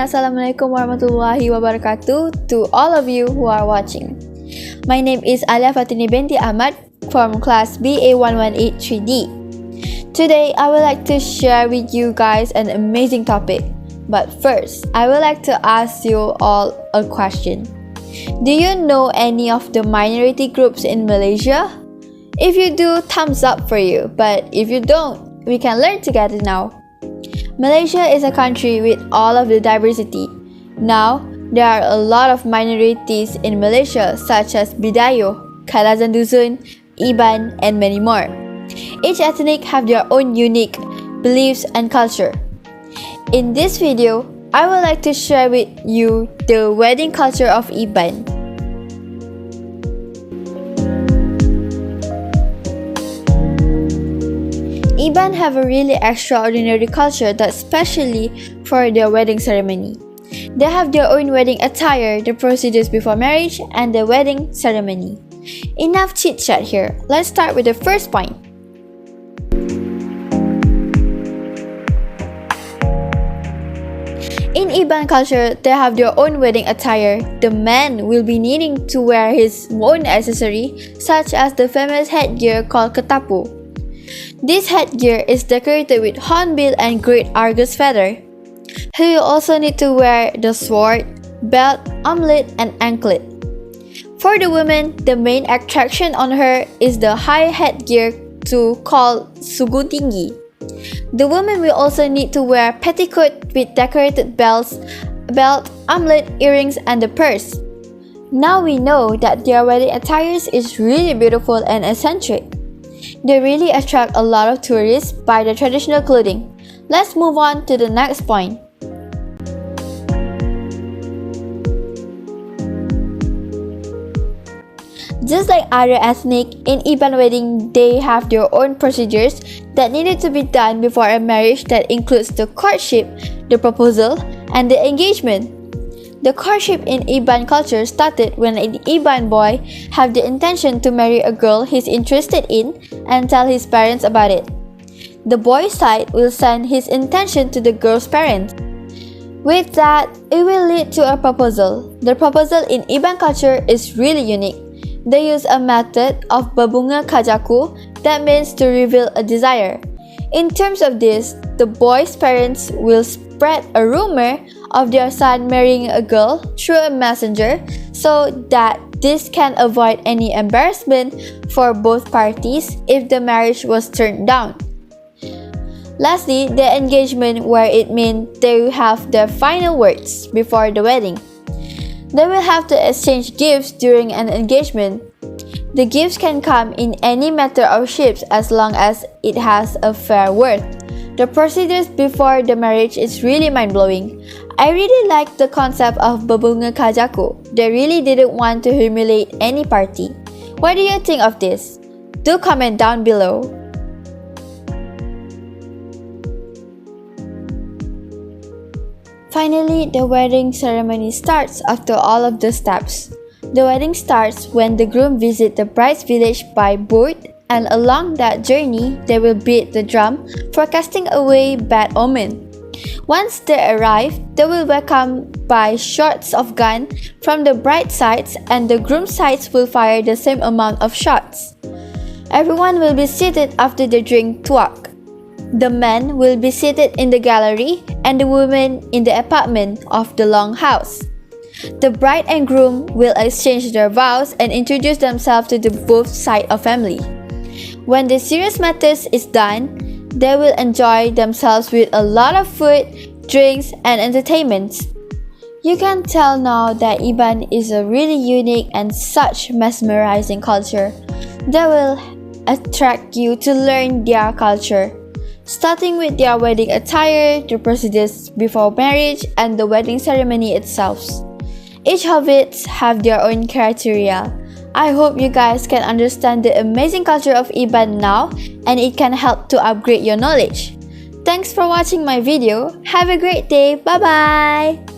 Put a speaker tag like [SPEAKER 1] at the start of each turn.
[SPEAKER 1] Assalamualaikum warahmatullahi wabarakatuh to all of you who are watching. My name is Aliah Fatini BINTI AHMAD from class BA118 3D. Today, I would like to share with you guys an amazing topic. But first, I would like to ask you all a question. Do you know any of the minority groups in Malaysia? If you do, thumbs up for you. But if you don't, we can learn together now. Malaysia is a country with all of the diversity. Now, there are a lot of minorities in Malaysia such as Bidayo, Kalazan Dusun, Iban, and many more. Each ethnic have their own unique beliefs and culture. In this video, I would like to share with you the wedding culture of Iban. Iban have a really extraordinary culture that's specially for their wedding ceremony. They have their own wedding attire, the procedures before marriage, and the wedding ceremony. Enough chit-chat here. Let's start with the first point. In Iban culture, they have their own wedding attire. The man will be needing to wear his own accessory, such as the famous headgear called ketapu. This headgear is decorated with hornbill and great argus feather. He will also need to wear the sword, belt, armlet, and anklet. For the woman, the main attraction on her is the high headgear called sugu tinggi. The woman will also need to wear petticoat with decorated belt, armlet, earrings, and the purse. Now we know that their wedding attires is really beautiful and eccentric. They really attract a lot of tourists by their traditional clothing. Let's move on to the next point. Just like other ethnic, in Iban wedding, they have their own procedures that needed to be done before a marriage that includes the courtship, the proposal, and the engagement. The courtship in Iban culture started when an Iban boy have the intention to marry a girl he's interested in and tell his parents about it. The boy's side will send his intention to the girl's parents. With that, it will lead to a proposal. The proposal in Iban culture is really unique. They use a method of babunga kajaku, that means to reveal a desire. In terms of this, the boy's parents will spread a rumor of their son marrying a girl through a messenger so that this can avoid any embarrassment for both parties if the marriage was turned down. Lastly, the engagement, where it means they will have their final words before the wedding. They will have to exchange gifts during an engagement. The gifts can come in any matter of shapes as long as it has a fair worth. The procedures before the marriage is really mind-blowing. I really like the concept of babunga kajaku. They really didn't want to humiliate any party. What do you think of this? Do comment down below. Finally, the wedding ceremony starts after all of the steps. The wedding starts when the groom visits the bride's village by boat, and along that journey, they will beat the drum for casting away bad omen. Once they arrive, they will welcome by shots of gun from the bride sides, and the groom sides will fire the same amount of shots. Everyone will be seated after the drink tuak. The men will be seated in the gallery and the women in the apartment of the long house. The bride and groom will exchange their vows and introduce themselves to the both side of family. When the serious matters is done, they will enjoy themselves with a lot of food, drinks, and entertainments. You can tell now that Iban is a really unique and such mesmerizing culture that will attract you to learn their culture. Starting with their wedding attire, the procedures before marriage, and the wedding ceremony itself. Each of it have their own criteria. I hope you guys can understand the amazing culture of Iban now, and it can help to upgrade your knowledge. Thanks for watching my video. Have a great day. Bye bye!